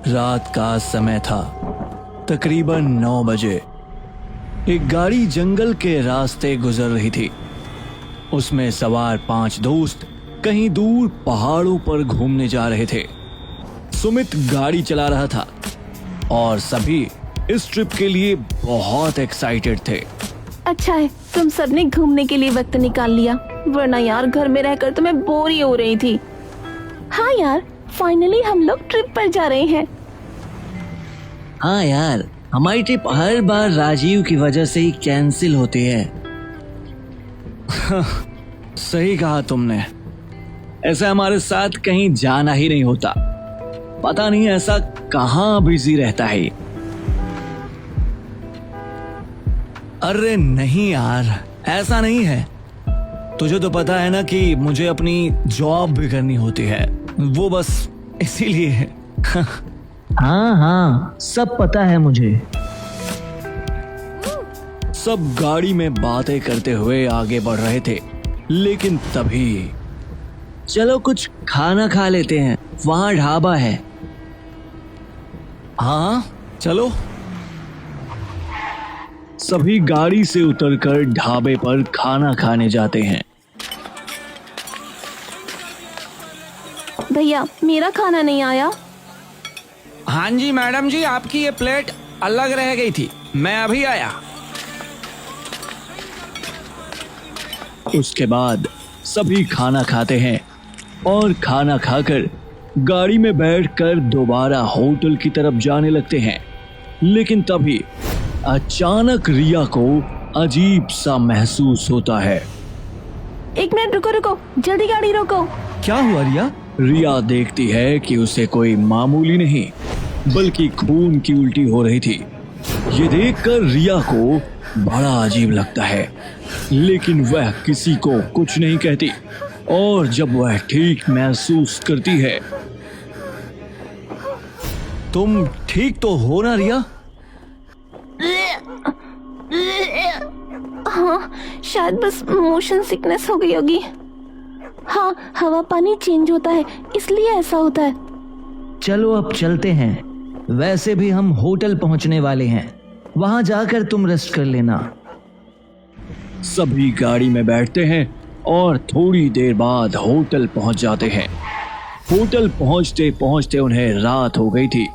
रात का समय था, तकरीबन 9 बजे। एक गाड़ी जंगल के रास्ते गुजर रही थी। उसमें सवार 5 दोस्त कहीं दूर पहाड़ों पर घूमने जा रहे थे। सुमित गाड़ी चला रहा था और सभी इस ट्रिप के लिए बहुत एक्साइटेड थे। अच्छा है तुम सबने घूमने के लिए वक्त निकाल लिया, वरना यार घर में रहकर तो मैं बोर ही हो रही थी। हाँ यार, फाइनली हम लोग ट्रिप पर जा रहे हैं। हाँ यार, हमारी ट्रिप हर बार राजीव की वजह से ही कैंसिल होती है। सही कहा तुमने, ऐसा हमारे साथ कहीं जाना ही नहीं होता। पता नहीं ऐसा कहाँ बिजी रहता है। अरे नहीं यार, ऐसा नहीं है। तुझे तो पता है ना कि मुझे अपनी जॉब भी करनी होती है, वो बस इसीलिए। हाँ हाँ, सब पता है मुझे। सब गाड़ी में बातें करते हुए आगे बढ़ रहे थे, लेकिन तभी चलो कुछ खाना खा लेते हैं, वहाँ ढाबा है। हाँ चलो। सभी गाड़ी से उतरकर ढाबे पर खाना खाने जाते हैं। भैया मेरा खाना नहीं आया। हाँ जी मैडम जी, आपकी ये प्लेट अलग रह गई थी, मैं अभी आया। उसके बाद सभी खाना खाते हैं और खाना खाकर गाड़ी में बैठकर दोबारा होटल की तरफ जाने लगते हैं। लेकिन तभी अचानक रिया को अजीब सा महसूस होता है। 1 मिनट रुको रुको, जल्दी गाड़ी रोको। क्या हुआ रिया? रिया देखती है कि उसे कोई मामूली नहीं बल्कि खून की उल्टी हो रही थी। ये देखकर रिया को बड़ा अजीब लगता है, लेकिन वह किसी को कुछ नहीं कहती। और जब वह ठीक महसूस करती है, तुम ठीक तो हो ना रिया? हाँ शायद बस मोशन सिकनेस हो गई होगी। हाँ, हवा पानी चेंज होता है इसलिए ऐसा होता है। चलो अब चलते हैं, वैसे भी हम होटल पहुंचने वाले हैं, वहां जाकर तुम रेस्ट कर लेना। सभी गाड़ी में बैठते हैं और थोड़ी देर बाद होटल पहुंच जाते हैं। होटल पहुंचते पहुंचते उन्हें रात हो गई थी।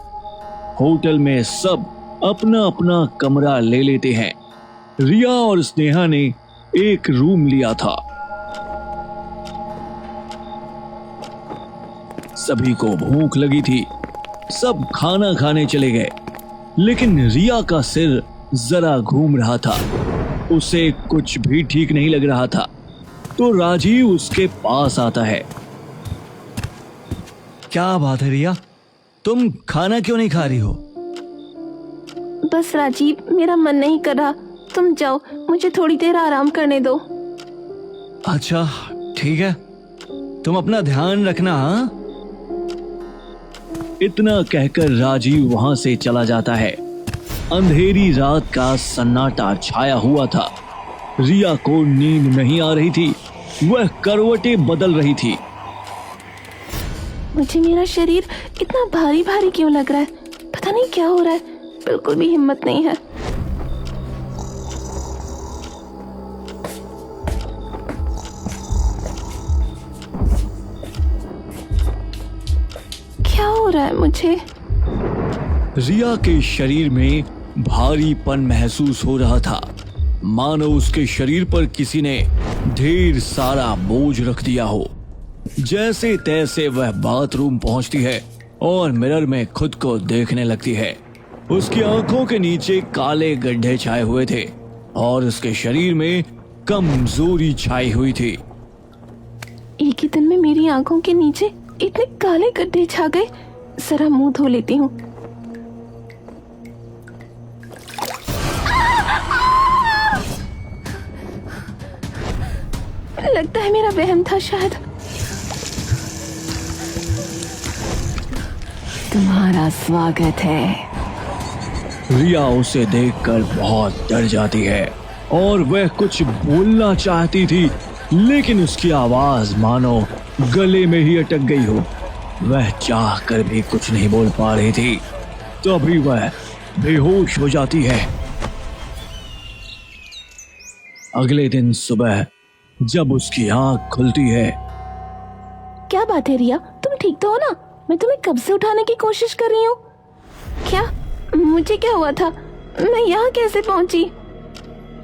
होटल में सब अपना अपना कमरा ले लेते हैं। रिया और स्नेहा ने एक रूम लिया था। सभी को भूख लगी थी, सब खाना खाने चले गए। लेकिन रिया का सिर जरा घूम रहा था, उसे कुछ भी ठीक नहीं लग रहा था। तो राजीव उसके पास आता है। क्या बात है रिया, तुम खाना क्यों नहीं खा रही हो? बस राजीव, मेरा मन नहीं कर रहा, तुम जाओ, मुझे थोड़ी देर आराम करने दो। अच्छा ठीक है, तुम अपना ध्यान रखना। हाँ? इतना कहकर राजीव वहां से चला जाता है। अंधेरी रात का सन्नाटा छाया हुआ था। रिया को नींद नहीं आ रही थी, वह करवटें बदल रही थी। मुझे मेरा शरीर इतना भारी भारी क्यों लग रहा है, पता नहीं क्या हो रहा है, बिल्कुल भी हिम्मत नहीं है। क्या हो रहा है मुझे? रिया के शरीर में भारीपन महसूस हो रहा था, मानो उसके शरीर पर किसी ने ढेर सारा बोझ रख दिया हो। जैसे तैसे वह बाथरूम पहुंचती है और मिरर में खुद को देखने लगती है। उसकी आंखों के नीचे काले गड्ढे छाए हुए थे और उसके शरीर में कमजोरी छाई हुई थी। एक ही दिन में मेरी आंखों के नीचे इतने काले गड्ढे छा गए, जरा मुंह धो लेती हूँ। लगता है मेरा वहम था शायद। तुम्हारा स्वागत है। रिया उसे देखकर बहुत डर जाती है और वह कुछ बोलना चाहती थी, लेकिन उसकी आवाज मानो गले में ही अटक गई हो। वह चाह कर भी कुछ नहीं बोल पा रही थी, तभी वह बेहोश हो जाती है। अगले दिन सुबह जब उसकी आंख खुलती है, क्या बात है रिया, तुम ठीक तो हो ना? मैं तुम्हें कब से उठाने की कोशिश कर रही हूँ। क्या मुझे क्या हुआ था? मैं यहाँ कैसे पहुँची?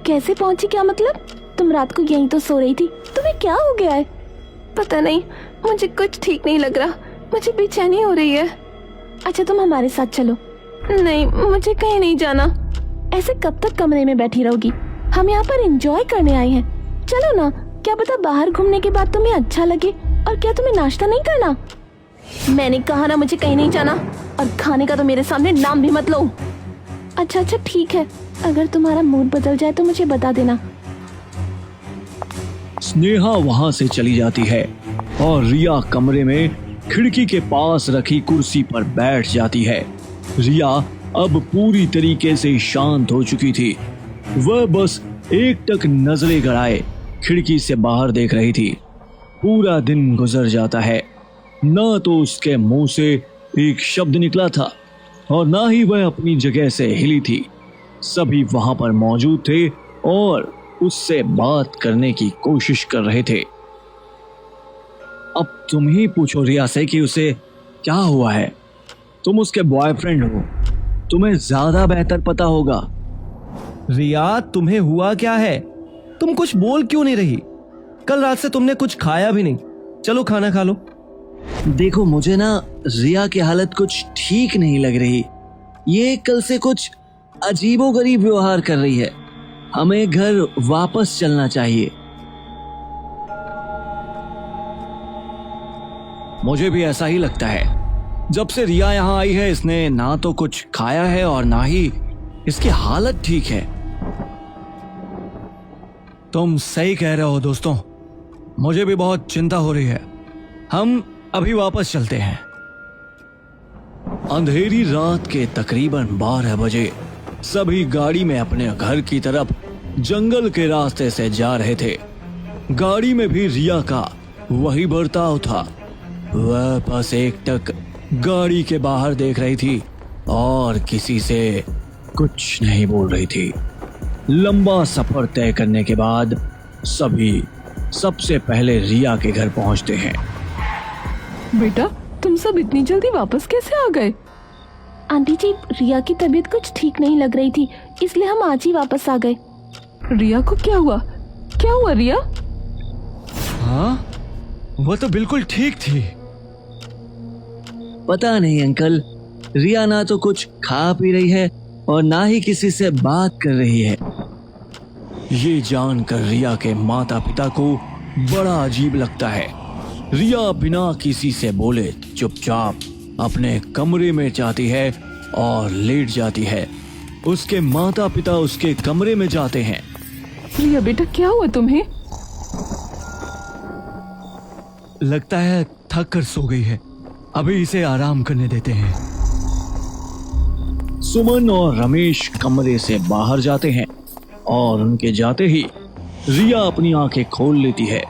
कैसे पहुँची क्या मतलब? तुम रात को यहीं तो सो रही थी, तुम्हें क्या हो गया है? पता नहीं, मुझे कुछ ठीक नहीं लग रहा, मुझे बेचैनी हो रही है। अच्छा तुम हमारे साथ चलो। नहीं, मुझे कहीं नहीं जाना। ऐसे कब तक कमरे में बैठी रहोगी? हम यहाँ पर एंजॉय करने आए हैं, चलो ना। क्या पता बाहर घूमने के बाद तुम्हें अच्छा लगे। और क्या तुम्हें नाश्ता नहीं करना? मैंने कहा ना मुझे कहीं नहीं जाना, और खाने का तो मेरे सामने नाम भी मत लो। अच्छा ठीक है, अगर तुम्हारा मूड बदल जाए तो मुझे बता देना। स्नेहा वहां से चली जाती है और रिया कमरे में खिड़की के पास रखी कुर्सी पर बैठ जाती है। रिया अब पूरी तरीके से शांत हो चुकी थी। वह बस एकटक नजरें गड़ाए खिड़की से बाहर देख रही थी। पूरा दिन गुजर जाता है, न तो उसके मुंह से एक शब्द निकला था और ना ही वह अपनी जगह से हिली थी। सभी वहां पर मौजूद थे और उससे बात करने की कोशिश कर रहे थे। अब तुम ही पूछो रिया से कि उसे क्या हुआ है। तुम उसके बॉयफ्रेंड हो, तुम्हें ज्यादा बेहतर पता होगा। रिया, तुम्हें हुआ क्या है? तुम कुछ बोल क्यों नहीं रही? कल रात से तुमने कुछ खाया भी नहीं। चलो खाना खा लो। देखो, मुझे ना रिया की हालत कुछ ठीक नहीं लग रही। ये कल से कुछ अजीबोगरीब व्यवहार कर रही है। हमें घर वापस चलना चाहिए। मुझे भी ऐसा ही लगता है। जब से रिया यहाँ आई है, इसने ना तो कुछ खाया है और ना ही इसकी हालत ठीक है। तुम सही कह रहे हो दोस्तों, मुझे भी बहुत चिंता हो रही है। हम अभी वापस चलते हैं। अंधेरी रात के तकरीबन 12 बजे सभी गाड़ी में अपने घर की तरफ जंगल के रास्ते से जा रहे थे। गाड़ी में भी रिया का वही बर्ताव था। वह बस एकटक गाड़ी के बाहर देख रही थी और किसी से कुछ नहीं बोल रही थी। लंबा सफर तय करने के बाद सभी सबसे पहले रिया के घर पहुंचते हैं। बेटा, तुम सब इतनी जल्दी वापस कैसे आ गए? आंटी जी, रिया की तबीयत कुछ ठीक नहीं लग रही थी, इसलिए हम आज ही वापस आ गए। रिया को क्या हुआ? क्या हुआ रिया? हाँ, वह तो बिल्कुल ठीक थी। पता नहीं अंकल, रिया ना तो कुछ खा पी रही है और ना ही किसी से बात कर रही है। ये जानकर रिया के माता पिता को बड़ा अजीब लगता है। रिया बिना किसी से बोले चुपचाप अपने कमरे में जाती है और लेट जाती है। उसके माता पिता उसके कमरे में जाते हैं। रिया बेटा, क्या हुआ तुम्हें? लगता है थक कर सो गई है, अभी इसे आराम करने देते हैं। सुमन और रमेश कमरे से बाहर जाते हैं और उनके जाते ही रिया अपनी आंखें खोल लेती है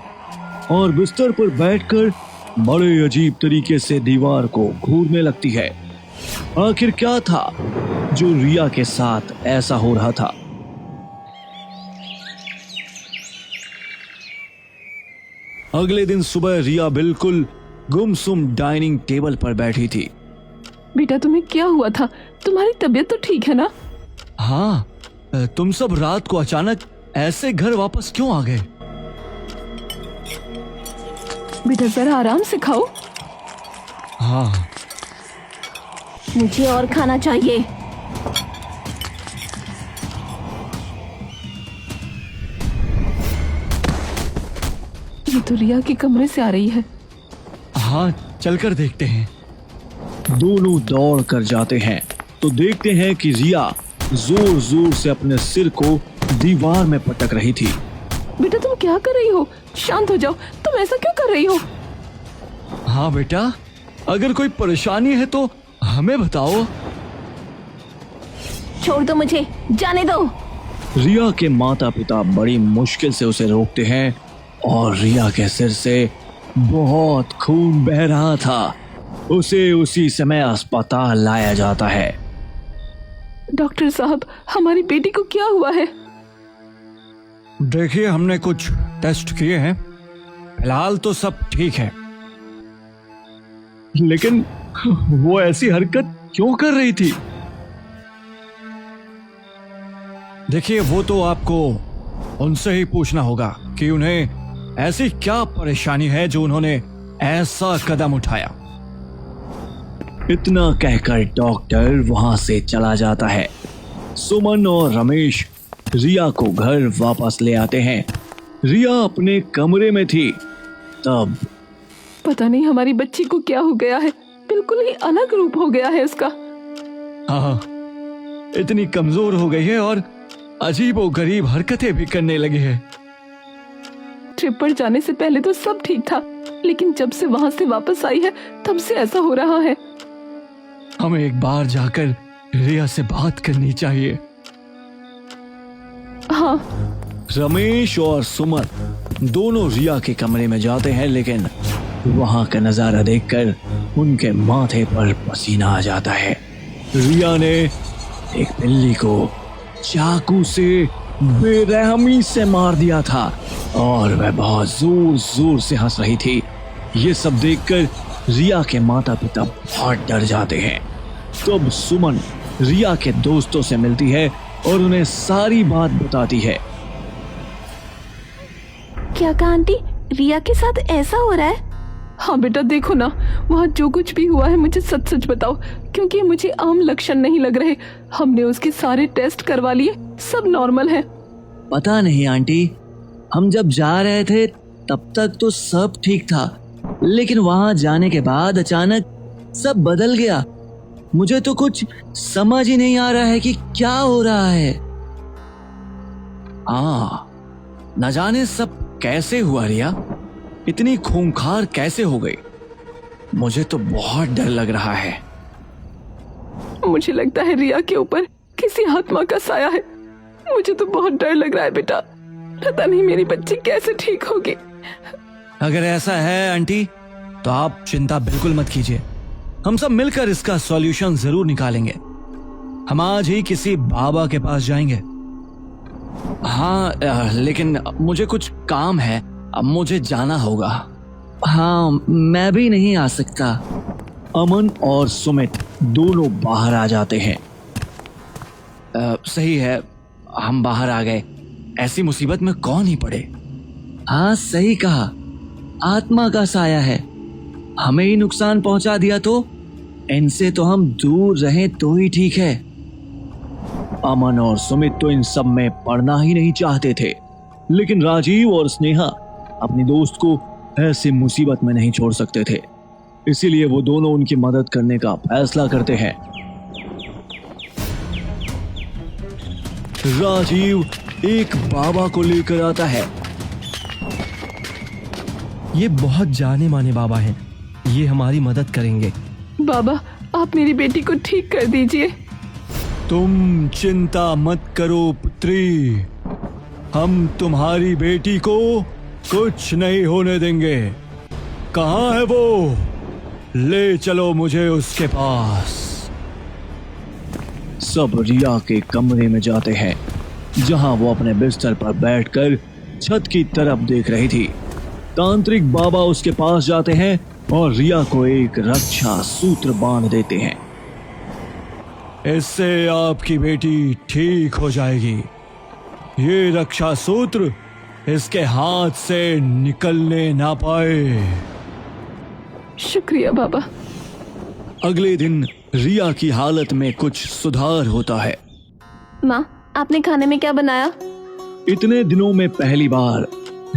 और बिस्तर पर बैठकर बड़े अजीब तरीके से दीवार को घूरने लगती है। आखिर क्या था जो रिया के साथ ऐसा हो रहा था? अगले दिन सुबह रिया बिल्कुल गुमसुम डाइनिंग टेबल पर बैठी थी। बेटा, तुम्हें क्या हुआ था? तुम्हारी तबीयत तो ठीक है ना? हाँ, तुम सब रात को अचानक ऐसे घर वापस क्यों आ गए? बेटा जरा आराम से खाओ। हाँ, मुझे और खाना चाहिए। ये तो रिया के कमरे से आ रही है। हाँ, चलकर देखते हैं। दोनों दौड़ कर जाते हैं तो देखते हैं कि रिया जोर जोर से अपने सिर को दीवार में पटक रही थी। बेटा तुम क्या कर रही हो? शांत हो जाओ, तुम ऐसा क्यों कर रही हो? हाँ बेटा, अगर कोई परेशानी है तो हमें बताओ। छोड़ दो मुझे, जाने दो। रिया के माता पिता बड़ी मुश्किल से उसे रोकते हैं और रिया के सिर से बहुत खून बह रहा था। उसे उसी समय अस्पताल लाया जाता है। डॉक्टर साहब, हमारी बेटी को क्या हुआ है? देखिए, हमने कुछ टेस्ट किए हैं, फिलहाल तो सब ठीक है। लेकिन वो ऐसी हरकत क्यों कर रही थी? देखिए, वो तो आपको उनसे ही पूछना होगा कि उन्हें ऐसी क्या परेशानी है जो उन्होंने ऐसा कदम उठाया। इतना कहकर डॉक्टर वहां से चला जाता है। सुमन और रमेश रिया को घर वापस ले आते हैं। रिया अपने कमरे में थी। तब पता नहीं हमारी बच्ची को क्या हो गया है, बिल्कुल ही अलग रूप हो गया है उसका। हाँ, इतनी कमजोर हो गई है और अजीब और गरीब हरकतें भी करने लगी है। ट्रिप पर जाने से पहले तो सब ठीक था, लेकिन जब से वहां से वापस आई है तब से ऐसा हो रहा है। हमें एक बार जाकर रिया से बात करनी चाहिए। हाँ। रमेश और सुमन दोनों रिया के कमरे में जाते हैं, लेकिन वहां का नजारा देखकर उनके माथे पर पसीना आ जाता है। रिया ने एक बिल्ली को चाकू से बेरहमी से मार दिया था और वह बहुत जोर जोर से हंस रही थी। ये सब देखकर रिया के माता पिता बहुत डर जाते हैं। तब सुमन रिया के दोस्तों से मिलती है और उन्हें सारी बात बताती है। क्या कहा आंटी, रिया के साथ ऐसा हो रहा है? हाँ बेटा, देखो ना, वहाँ जो कुछ भी हुआ है मुझे सच सच बताओ, क्योंकि मुझे आम लक्षण नहीं लग रहे। हमने उसके सारे टेस्ट करवा लिए, सब नॉर्मल है। पता नहीं आंटी, हम जब जा रहे थे तब तक तो सब ठीक था, लेकिन वहां जाने के बाद अचानक सब बदल गया। मुझे तो कुछ समझ ही नहीं आ रहा है कि क्या हो रहा है। न जाने सब कैसे हुआ रिया, इतनी खूंखार कैसे हो गई? मुझे तो बहुत डर लग रहा है। मुझे लगता है रिया के ऊपर किसी आत्मा का साया है। मुझे तो बहुत डर लग रहा है बेटा, पता नहीं मेरी बच्ची कैसे ठीक होगी। अगर ऐसा है आंटी, तो आप चिंता बिल्कुल मत कीजिए, हम सब मिलकर इसका सॉल्यूशन जरूर निकालेंगे। हम आज ही किसी बाबा के पास जाएंगे। हाँ, लेकिन मुझे कुछ काम है, अब मुझे जाना होगा। हाँ, मैं भी नहीं आ सकता। अमन और सुमित दोनों बाहर आ जाते हैं। सही है, हम बाहर आ गए, ऐसी मुसीबत में कौन ही पड़े। हाँ सही कहा, आत्मा का साया है, हमें ही नुकसान पहुंचा दिया तो इनसे तो हम दूर रहें तो ही ठीक है। अमन और सुमित तो इन सब में पड़ना ही नहीं चाहते थे, लेकिन राजीव और स्नेहा अपनी दोस्त को ऐसी मुसीबत में नहीं छोड़ सकते थे, इसीलिए वो दोनों उनकी मदद करने का फैसला करते हैं। राजीव एक बाबा को लेकर आता है। ये बहुत जाने माने बाबा हैं, ये हमारी मदद करेंगे। बाबा, आप मेरी बेटी को ठीक कर दीजिए। तुम चिंता मत करो पुत्री, हम तुम्हारी बेटी को कुछ नहीं होने देंगे। कहाँ है वो? ले चलो मुझे उसके पास। सब रिया के कमरे में जाते हैं, जहां वो अपने बिस्तर पर बैठकर छत की तरफ देख रही थी। तांत्रिक बाबा उसके पास जाते हैं और रिया को एक रक्षा सूत्र बांध देते हैं। इससे आपकी बेटी ठीक हो जाएगी। ये रक्षा सूत्र इसके हाथ से निकलने ना पाए। शुक्रिया बाबा। अगले दिन रिया की हालत में कुछ सुधार होता है। माँ, आपने खाने में क्या बनाया? इतने दिनों में पहली बार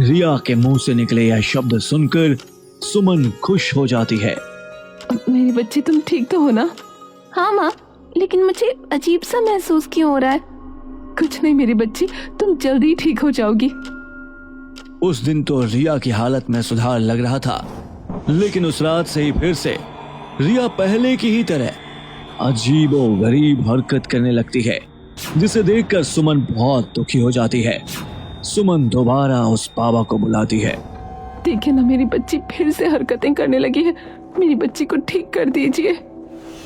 रिया के मुंह से निकले यह शब्द सुनकर सुमन खुश हो जाती है। मेरी बच्ची, तुम ठीक तो हो ना? हाँ माँ, लेकिन मुझे अजीब सा महसूस क्यों हो रहा है? कुछ नहीं मेरी बच्ची, तुम जल्दी ठीक हो जाओगी। उस दिन तो रिया की हालत में सुधार लग रहा था, लेकिन उस रात से ही फिर से रिया पहले की ही तरह अजीबो गरीब हरकत करने लगती है, जिसे देखकर सुमन बहुत दुखी हो जाती है। सुमन दोबारा उस बाबा को बुलाती है। देखिए ना, मेरी बच्ची फिर से हरकतें करने लगी है। मेरी बच्ची को ठीक कर दीजिए।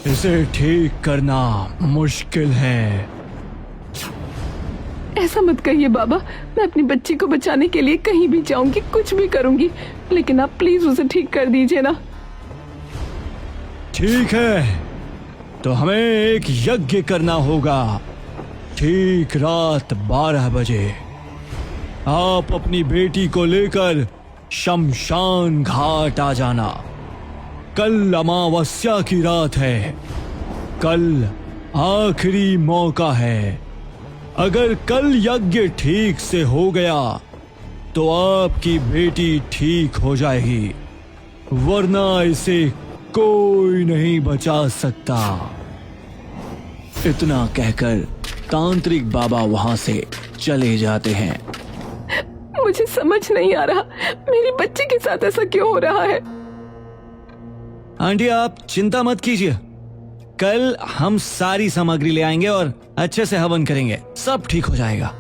इसे ठीक करना मुश्किल है। ऐसा मत कहिए बाबा, मैं अपनी बच्ची को बचाने के लिए कहीं भी जाऊंगी, कुछ भी करूंगी, लेकिन आप प्लीज उसे ठीक कर दीजिए ना। ठीक है, तो हमें एक यज्ञ करना होगा। ठीक रात 12 बजे आप अपनी बेटी को लेकर शमशान घाट आ जाना। कल अमावस्या की रात है, कल आखिरी मौका है। अगर कल यज्ञ ठीक से हो गया तो आपकी बेटी ठीक हो जाएगी, वरना इसे कोई नहीं बचा सकता। इतना कहकर तांत्रिक बाबा वहां से चले जाते हैं। मुझे समझ नहीं आ रहा मेरी बच्ची के साथ ऐसा क्यों हो रहा है। आंटी आप चिंता मत कीजिए, कल हम सारी सामग्री ले आएंगे और अच्छे से हवन करेंगे, सब ठीक हो जाएगा।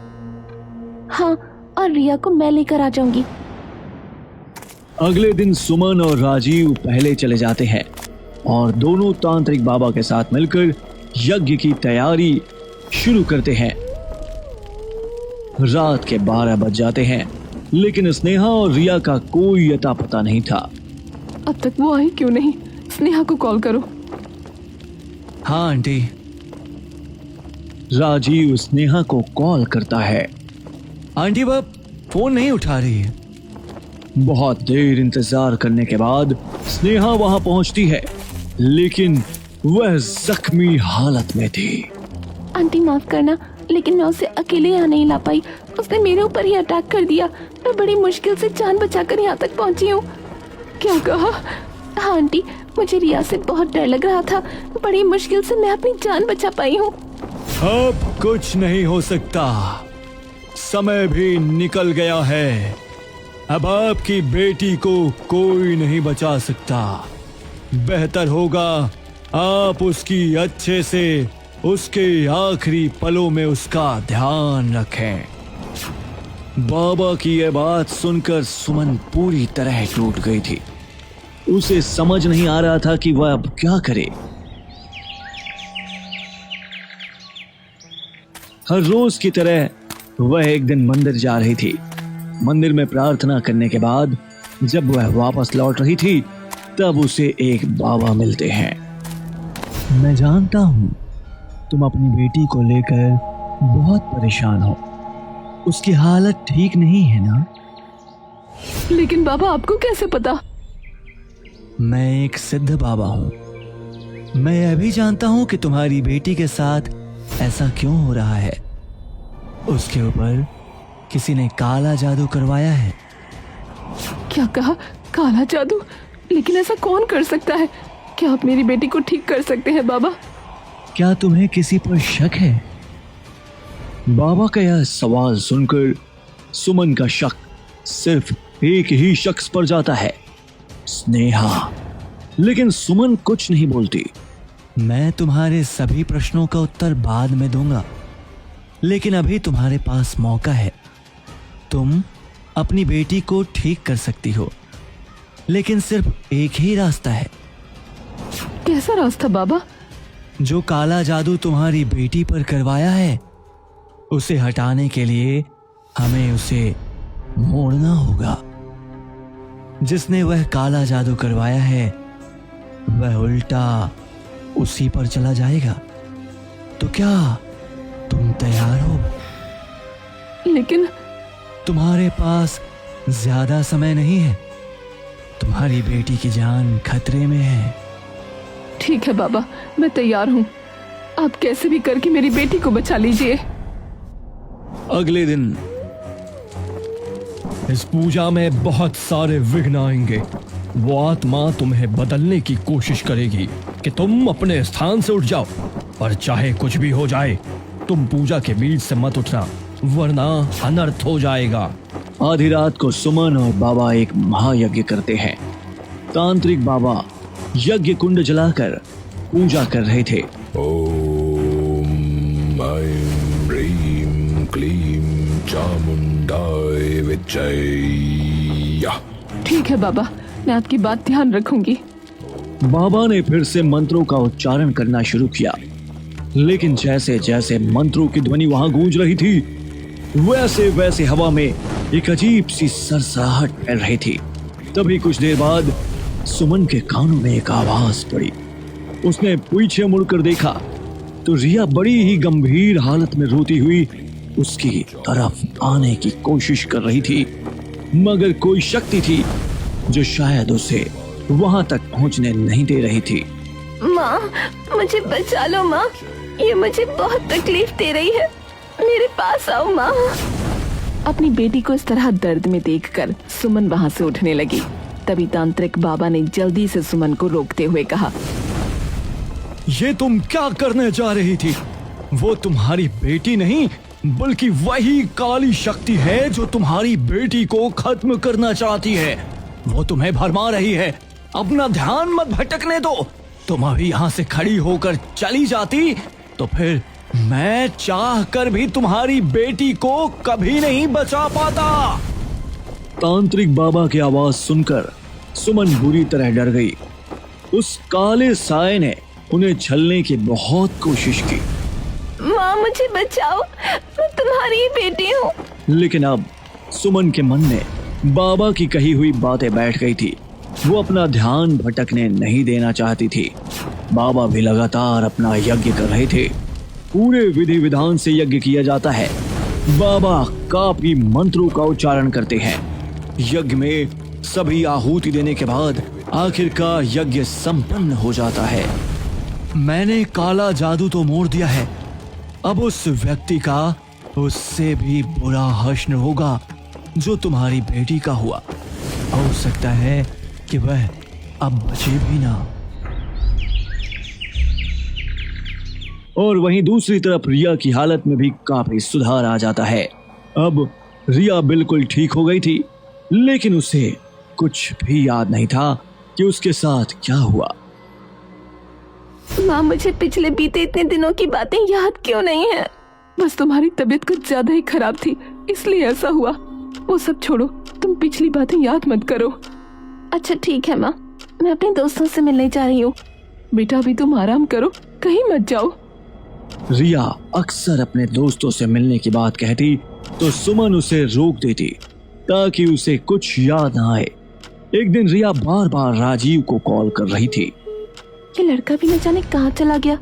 हाँ, और रिया को मैं लेकर आ जाऊंगी। अगले दिन सुमन और राजीव पहले चले जाते हैं और दोनों तांत्रिक बाबा के साथ मिलकर यज्ञ की तैयारी शुरू करते हैं। रात के 12 बज जाते हैं, लेकिन स्नेहा और रिया का कोई अता पता नहीं था। अब तक वो आई क्यों नहीं? स्नेहा को कॉल करो। हाँ आंटी। राजीव स्नेहा को कॉल करता है। आंटी वह फोन नहीं उठा रही है। बहुत देर इंतजार करने के बाद स्नेहा वहां पहुंचती है, लेकिन वह जख्मी हालत में थी। आंटी माफ करना, लेकिन मैं उसे अकेले यहाँ नहीं ला पाई। उसने मेरे ऊपर ही अटैक कर दिया। मैं बड़ी मुश्किल से जान बचाकर यहाँ तक पहुँची हूँ। क्या कहा? हाँ आंटी, मुझे रिया से बहुत डर लग रहा था। बड़ी मुश्किल से मैं अपनी जान बचा पाई हूँ। अब कुछ नहीं हो सकता, समय भी निकल गया है। अब आपकी बेटी को कोई नहीं बचा सकता। बेहतर होगा आप उसकी अच्छे से उसके आखिरी पलों में उसका ध्यान रखें। बाबा की यह बात सुनकर सुमन पूरी तरह टूट गई थी। उसे समझ नहीं आ रहा था कि वह अब क्या करे। हर रोज की तरह वह एक दिन मंदिर जा रही थी। मंदिर में प्रार्थना करने के बाद जब वह वापस लौट रही थी, तब उसे एक बाबा मिलते हैं। मैं जानता हूं तुम अपनी बेटी को लेकर बहुत परेशान हो। उसकी हालत ठीक नहीं है ना? लेकिन बाबा आपको कैसे पता? मैं एक सिद्ध बाबा हूं। मैं यह भी जानता हूं कि तुम्हारी बेटी के साथ ऐसा क्यों हो रहा है। उसके ऊपर किसी ने काला जादू करवाया है। क्या कहा? काला जादू? लेकिन ऐसा कौन कर सकता है? क्या आप मेरी बेटी को ठीक कर सकते हैं बाबा? क्या तुम्हें किसी पर शक है? बाबा का यह सवाल सुनकर सुमन का शक सिर्फ एक ही शख्स पर जाता है, स्नेहा। लेकिन सुमन कुछ नहीं बोलती। मैं तुम्हारे सभी प्रश्नों का उत्तर बाद में दूंगा, लेकिन अभी तुम्हारे पास मौका है। तुम अपनी बेटी को ठीक कर सकती हो, लेकिन सिर्फ एक ही रास्ता है। कैसा रास्ता बाबा? जो काला जादू तुम्हारी बेटी पर करवाया है, उसे हटाने के लिए हमें उसे मोड़ना होगा। जिसने वह काला जादू करवाया है, वह उल्टा उसी पर चला जाएगा। तो क्या तुम तैयार हो? लेकिन तुम्हारे पास ज्यादा समय नहीं है। तुम्हारी बेटी की जान खतरे में है। ठीक है बाबा, मैं तैयार हूँ। आप कैसे भी करके मेरी बेटी को बचा लीजिए। अगले दिन इस पूजा में बहुत सारे विघ्न आएंगे। वो आत्मा तुम्हें बदलने की कोशिश करेगी कि तुम अपने स्थान से उठ जाओ, और चाहे कुछ भी हो जाए तुम पूजा के बीच से मत उठना, वरना अनर्थ हो जाएगा। आधी रात को सुमन और बाबा एक महायज्ञ करते हैं। तांत्रिक बाबा यज्ञ कुंड जलाकर पूजा कर रहे थे। ओम ऐं ह्रीं क्लीं चामुंडाय विच्चै। ठीक है बाबा, मैं आपकी बात ध्यान रखूंगी। बाबा ने फिर से मंत्रों का उच्चारण करना शुरू किया, लेकिन जैसे जैसे मंत्रों की ध्वनि वहां गूंज रही थी, वैसे वैसे हवा में एक अजीब सी सरसराहट फैल रही थी। तभी कुछ देर बाद सुमन के कानों में एक आवाज पड़ी। उसने पीछे मुड़कर देखा तो रिया बड़ी ही गंभीर हालत में रोती हुई उसकी तरफ आने की कोशिश कर रही थी, मगर कोई शक्ति थी जो शायद उसे वहां तक पहुंचने नहीं दे रही थी। माँ, मुझे बचा लो माँ, ये मुझे बहुत तकलीफ दे रही है, मेरे पास आओ माँ। अपनी बेटी को इस तरह दर्द में देखकर सुमन वहाँ से उठने लगी। तभी तांत्रिक बाबा ने जल्दी से सुमन को रोकते हुए कहा, ये तुम क्या करने जा रही थी? वो तुम्हारी बेटी नहीं, बल्कि वही काली शक्ति है जो तुम्हारी बेटी को खत्म करना चाहती है। वो तुम्हें भरमा रही है। अपना ध्यान मत भटकने दो। तुम अभी यहाँ से खड़ी होकर चली जाती तो फिर मैं चाह कर भी तुम्हारी बेटी को कभी नहीं बचा पाता। तांत्रिक बाबा की आवाज सुनकर सुमन बुरी तरह डर गई। उस काले साए ने उन्हें छलने की बहुत कोशिश की। माँ, मुझे बचाओ, मैं तुम्हारी ही बेटी हूँ। लेकिन अब सुमन के मन में बाबा की कही हुई बातें बैठ गई थी। वो अपना ध्यान भटकने नहीं देना चाहती थी। बाबा भी लगातार अपना यज्ञ कर रहे थे। पूरे विधि विधान से यज्ञ किया जाता है। बाबा काफी मंत्रों का उच्चारण करते हैं। यज्ञ में सभी आहुति देने के बाद आखिरकार यज्ञ संपन्न हो जाता है। मैंने काला जादू तो मोड़ दिया है। अब उस व्यक्ति का उससे भी बुरा हश्र होगा जो तुम्हारी बेटी का हुआ। हो सकता है कि वह अब बचे भी ना। और वहीं दूसरी तरफ रिया की हालत में भी काफी सुधार आ जाता है। अब रिया बिल्कुल ठीक हो गई थी, लेकिन उसे कुछ भी याद नहीं था कि उसके साथ क्या हुआ। माँ, मुझे पिछले बीते इतने दिनों की बातें याद क्यों नहीं है? बस तुम्हारी तबीयत कुछ ज्यादा ही खराब थी, इसलिए ऐसा हुआ। वो सब छोड़ो, तुम पिछली बातें याद मत करो। अच्छा ठीक है माँ, मैं अपने दोस्तों से मिलने जा रही हूँ। बेटा अभी तुम आराम करो, कहीं मत जाओ। रिया अक्सर अपने दोस्तों से मिलने की बात कहती तो सुमन उसे रोक देती ताकि उसे कुछ याद ना आए। एक दिन रिया बार बार राजीव को कॉल कर रही थी। ये लड़का भी न जाने कहाँ चला गया।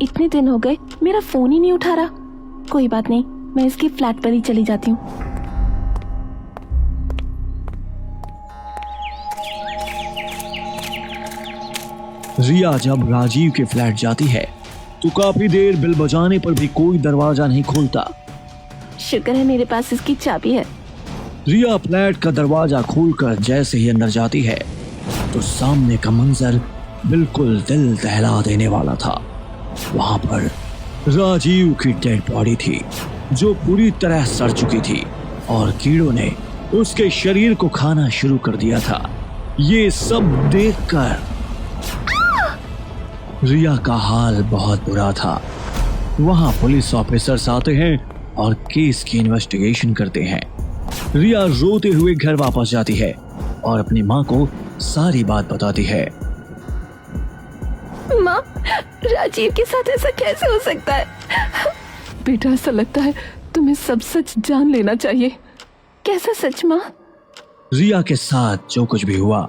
इतने दिन हो गए मेरा फोन ही नहीं उठा रहा। कोई बात नहीं, मैं इसके फ्लैट पर ही चली जाती हूँ। रिया जब राजीव के फ्लैट जाती है तो काफी देर बिल बजाने पर भी कोई दरवाजा नहीं खोलता। शुक्र है मेरे पास इसकी चाबी है। रिया फ्लैट का दरवाजा खोलकर जैसे ही अंदर जाती है तो सामने का मंजर बिल्कुल दिल दहला देने वाला था। वहां पर राजीव की डेड बॉडी थी जो पूरी तरह सड़ चुकी थी और कीड़ों ने उसके शरीर को खाना शुरू कर दिया था। ये सब देखकर रिया का हाल बहुत बुरा था। वहां पुलिस ऑफिसर्स आते हैं और केस की इन्वेस्टिगेशन करते हैं। रिया रोते हुए घर वापस जाती है और अपनी माँ को सारी बात बताती है। माँ, राजीव के साथ ऐसा कैसे हो सकता है? बेटा, ऐसा लगता है तुम्हें सब सच जान लेना चाहिए। कैसा सच माँ? रिया के साथ जो कुछ भी हुआ,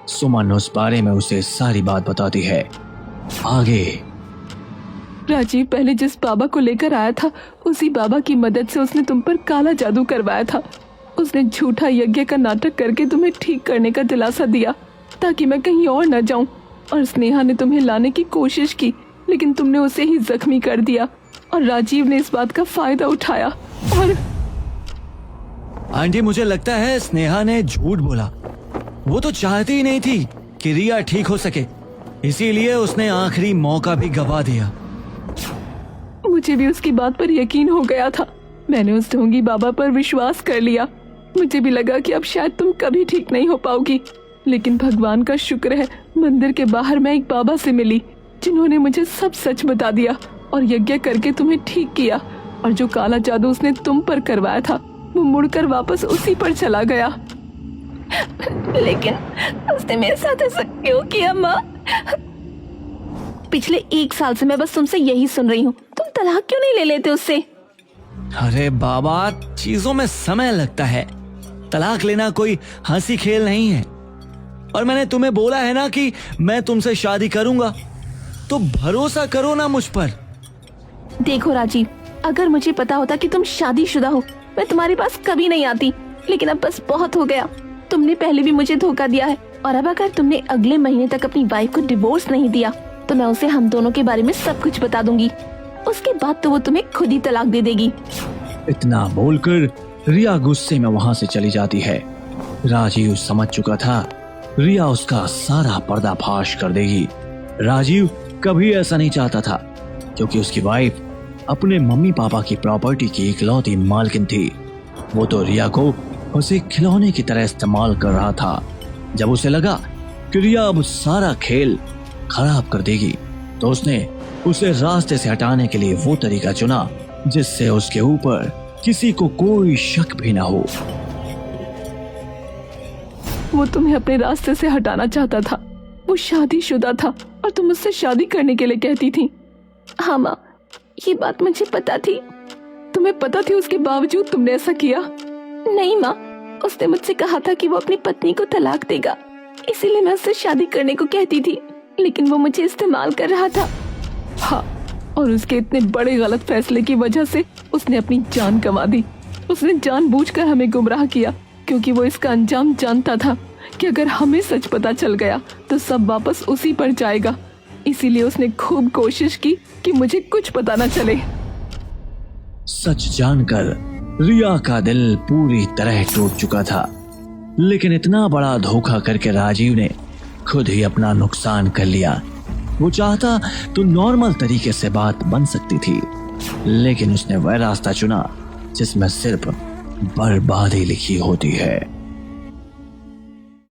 सुमन उस बारे में उसे सारी बात बताती है। आगे राजीव पहले जिस बाबा को लेकर आया था, उसी बाबा की मदद से उसने तुम पर काला जादू करवाया था। उसने झूठा यज्ञ का नाटक करके तुम्हें ठीक करने का दिलासा दिया ताकि मैं कहीं और न जाऊं। और स्नेहा ने तुम्हें लाने की कोशिश की, लेकिन तुमने उसे ही जख्मी कर दिया और राजीव ने इस बात का फायदा उठाया। और आंटी, मुझे लगता है स्नेहा ने झूठ बोला। वो तो चाहती ही नहीं थी कि रिया ठीक हो सके, इसीलिए उसने आखिरी मौका भी गवा दिया। मुझे भी उसकी बात पर यकीन हो गया था। मैंने उस ढोंगी बाबा पर विश्वास कर लिया। मुझे भी लगा कि अब शायद तुम कभी ठीक नहीं हो पाओगी, लेकिन भगवान का शुक्र है मंदिर के बाहर मैं एक बाबा से मिली जिन्होंने मुझे सब सच बता दिया और यज्ञ करके तुम्हें ठीक किया। और जो काला जादू उसने तुम पर करवाया था वो मुड़कर वापस उसी पर चला गया। लेकिन उसने मेरे साथ ऐसा क्यों किया माँ? पिछले 1 साल से मैं बस तुमसे यही सुन रही हूँ, तुम तलाक क्यों नहीं ले लेते उससे? अरे बाबा, चीजों में समय लगता है। तलाक लेना कोई हंसी खेल नहीं है। और मैंने तुम्हें बोला है ना कि मैं तुमसे शादी करूंगा, तो भरोसा करो ना मुझ पर। देखो राजीव, अगर मुझे पता होता कि तुम शादीशुदा हो, मैं तुम्हारे पास कभी नहीं आती। लेकिन अब बस बहुत हो गया। तुमने पहले भी मुझे धोखा दिया है, और अब अगर तुमने अगले महीने तक अपनी वाइफ को डिवोर्स नहीं दिया तो मैं उसे हम दोनों के बारे में सब कुछ बता दूंगी। उसके बाद तो वो तुम्हें खुद ही तलाक दे देगी। इतना बोलकर रिया गुस्से में वहां से चली जाती है। राजीव समझ चुका था रिया उसका सारा पर्दाफाश कर देगी। राजीव कभी ऐसा नहीं चाहता था, क्योंकि उसकी वाइफ अपने मम्मी पापा की प्रॉपर्टी की इकलौती मालकिन थी। वो तो रिया को उसे खिलौने की तरह इस्तेमाल कर रहा था। जब उसे लगा कि रिया अब सारा खेल खराब कर देगी, तो उसने उसे रास्ते से हटाने के लिए वो तरीका चुना जिससे उसके ऊपर किसी को कोई शक भी ना हो। वो तुम्हें अपने रास्ते से हटाना चाहता था। वो शादीशुदा था और तुम उससे शादी करने के लिए कहती थी। हाँ माँ, ये बात मुझे पता थी। तुम्हें पता थी, उसके बावजूद तुमने ऐसा किया? नहीं माँ, उसने मुझसे कहा था कि वो अपनी पत्नी को तलाक देगा, इसीलिए मैं उससे शादी करने को कहती थी। लेकिन वो मुझे इस्तेमाल कर रहा था। हाँ, और उसके इतने बड़े गलत फैसले की वजह से उसने अपनी जान गंवा दी। उसने जानबूझकर हमें गुमराह किया, क्योंकि वो इसका अंजाम जानता था कि अगर हमें सच पता चल गया तो सब वापस उसी पर जाएगा। इसीलिए उसने खूब कोशिश की कि मुझे कुछ पता न चले। सच जानकर रिया का दिल पूरी तरह टूट चुका था, लेकिन इतना बड़ा धोखा करके राजीव ने खुद ही अपना नुकसान कर लिया। वो चाहता तो नॉर्मल तरीके से बात बन सकती थी, लेकिन उसने वह रास्ता चुना जिसमें सिर्फ बर्बादी लिखी होती है।